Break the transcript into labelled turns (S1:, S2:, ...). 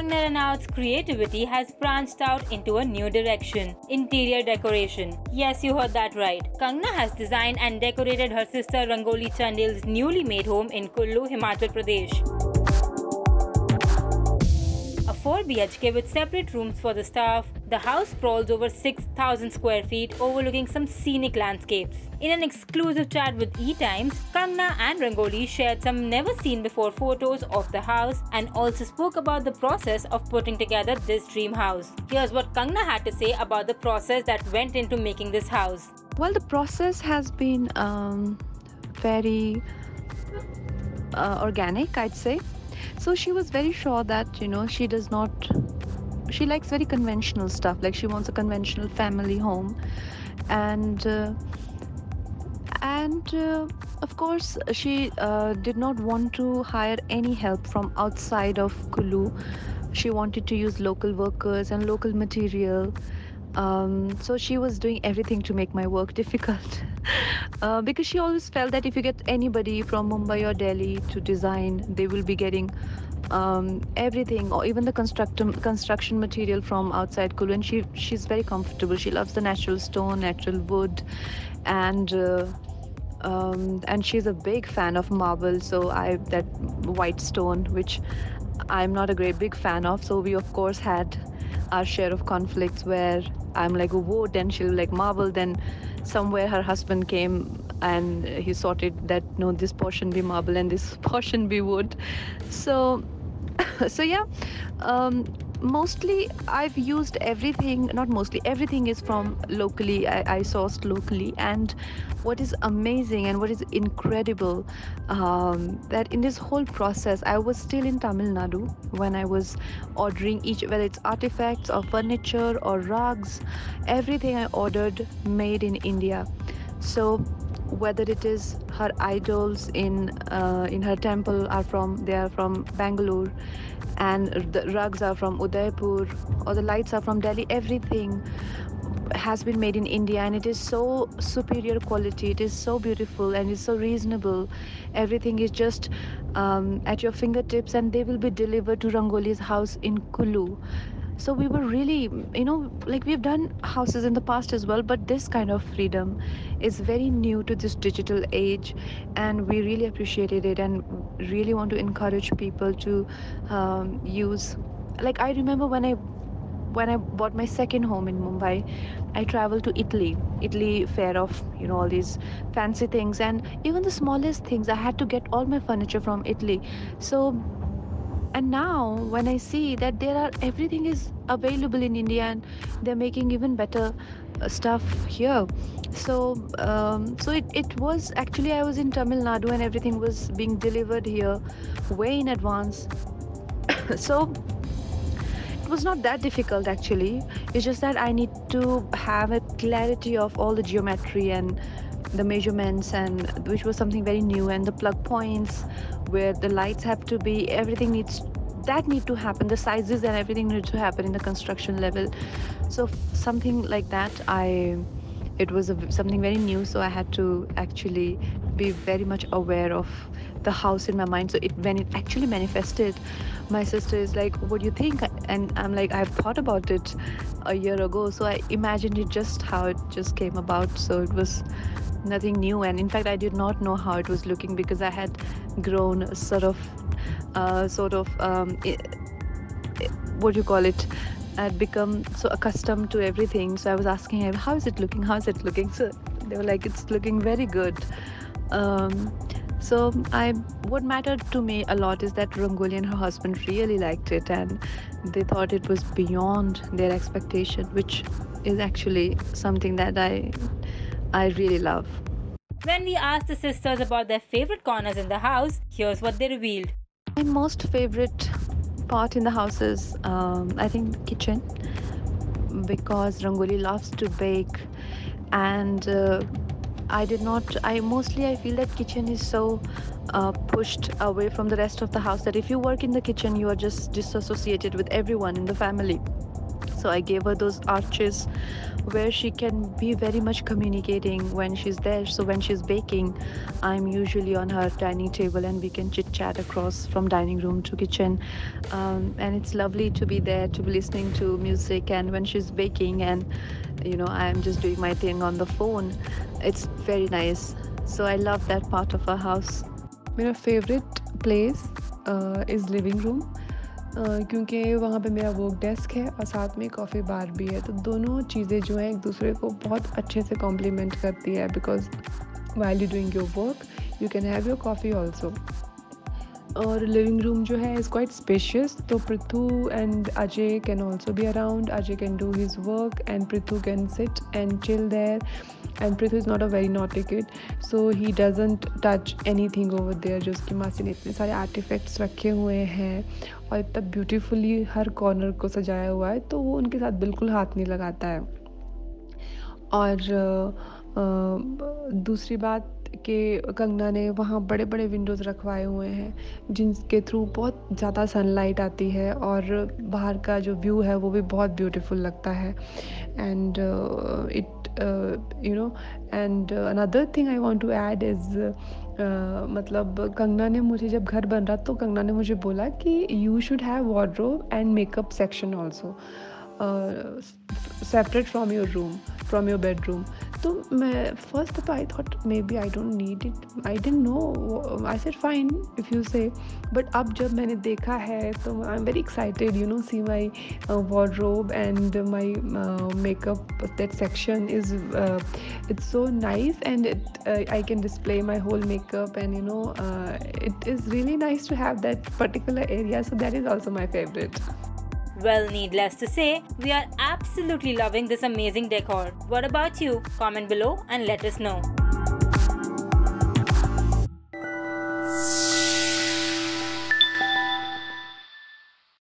S1: Kangna Ranaut's creativity has branched out into a new direction: interior decoration. Yes, you heard that right. Kangna has designed and decorated her sister Rangoli Chandil's newly made home in Kullu, Himachal Pradesh. A 4 BHK with separate rooms for the staff, the house sprawls over 6,000 square feet overlooking some scenic landscapes. In an exclusive chat with E-Times, Kangna and Rangoli shared some never-seen-before photos of the house and also spoke about the process of putting together this dream house. Here's what Kangna had to say about the process that went into making this house.
S2: Well, the process has been very organic, I'd say. So she was very sure that, she likes very conventional stuff, like she wants a conventional family home. And of course, she did not want to hire any help from outside of Kullu. She wanted to use local workers and local material. So she was doing everything to make my work difficult. Because she always felt that if you get anybody from Mumbai or Delhi to design, they will be getting everything, or even the construction material from outside Kullu. And she's very comfortable. She loves the natural stone, natural wood, and she's a big fan of marble. So that white stone, which I'm not a big fan of. So we of course had our share of conflicts where I'm like wood and she'll like marble. Then somewhere her husband came and he sorted that, no, this portion be marble and this portion be wood. So yeah, mostly I've used everything, not mostly, everything is from locally. I sourced locally. And what is amazing and what is incredible, that in this whole process I was still in Tamil Nadu when I was ordering whether it's artifacts or furniture or rugs, everything I ordered made in India. So whether it is her idols in her temple they are from Bangalore, and the rugs are from Udaipur, or the lights are from Delhi, everything has been made in India, and it is so superior quality, it is so beautiful, and it's so reasonable. Everything is just at your fingertips, and they will be delivered to Rangoli's house in Kullu. So we were really, like we've done houses in the past as well, but this kind of freedom is very new to this digital age, and we really appreciated it and really want to encourage people to use. Like I remember when I bought my second home in Mumbai, I traveled to Italy fair of, all these fancy things, and even the smallest things, I had to get all my furniture from Italy. And now when I see that everything is available in India, and they're making even better stuff here. So it was actually, I was in Tamil Nadu and everything was being delivered here way in advance. So it was not that difficult actually. It's just that I need to have a clarity of all the geometry and the measurements, and which was something very new, and the plug points where the lights have to be, everything need to happen, the sizes and everything needs to happen in the construction level. So something like that, it was something very new, so I had to actually be very much aware of the house in my mind. So when it actually manifested, my sister is like, what do you think? And I'm like, I've thought about it a year ago. So I imagined it just how it just came about. So it was nothing new, and in fact I did not know how it was looking, because I had grown sort of what do you call it, I'd become so accustomed to everything. So I was asking her, how is it looking? So they were like, it's looking very good. So what mattered to me a lot is that Rangoli and her husband really liked it, and they thought it was beyond their expectation, which is actually something that I really love.
S1: When we asked the sisters about their favorite corners in the house, here's what they revealed.
S2: My most favorite part in the house is, I think, the kitchen, because Rangoli loves to bake, and I feel that kitchen is so pushed away from the rest of the house that if you work in the kitchen, you are just disassociated with everyone in the family. So I gave her those arches where she can be very much communicating when she's there. So when she's baking, I'm usually on her dining table and we can chit chat across from dining room to kitchen. And it's lovely to be there, to be listening to music. And when she's baking and I'm just doing my thing on the phone, it's very nice. So I love that part of our house.
S3: मेरा favourite place is living room, क्योंकि वहाँ पे मेरा work desk है और साथ में coffee बार भी है, तो दोनों चीज़ें जो हैं एक दूसरे को बहुत अच्छे से कॉम्प्लीमेंट करती है, because while you're doing your work you can have your coffee also. और लिविंग रूम जो है इज़ क्वाइट स्पेशियस, तो Prithu and Ajay can also be around. Ajay can do his work and Prithu can sit and chill there, and Prithu is not a very naughty kid, so he doesn't touch anything over there. जो उसकी मासी ने इतने सारे artefacts रखे हुए हैं और इतना ब्यूटीफुली हर कॉर्नर को सजाया हुआ है, तो वो उनके साथ बिल्कुल हाथ नहीं लगाता है. और दूसरी बात कि कंगना ने वहाँ बड़े बड़े विंडोज़ रखवाए हुए हैं जिनके थ्रू बहुत ज़्यादा सनलाइट आती है और बाहर का जो व्यू है वो भी बहुत ब्यूटीफुल लगता है. And and another thing I want to add is, मतलब कंगना ने मुझे जब घर बन रहा तो कंगना ने मुझे बोला कि you should have wardrobe and makeup section also separate from your room, from your bedroom. तो मैं first of all I thought maybe I don't need it, I didn't know, I said fine if you say, but अब जब मैंने देखा है तो I'm very excited, see my wardrobe and my makeup, that section is it's so nice, and I can display my whole makeup, and it is really nice to have that particular area, so that is also my favorite.
S1: Well, needless to say, we are absolutely loving this amazing decor. What about you? Comment below and let us know.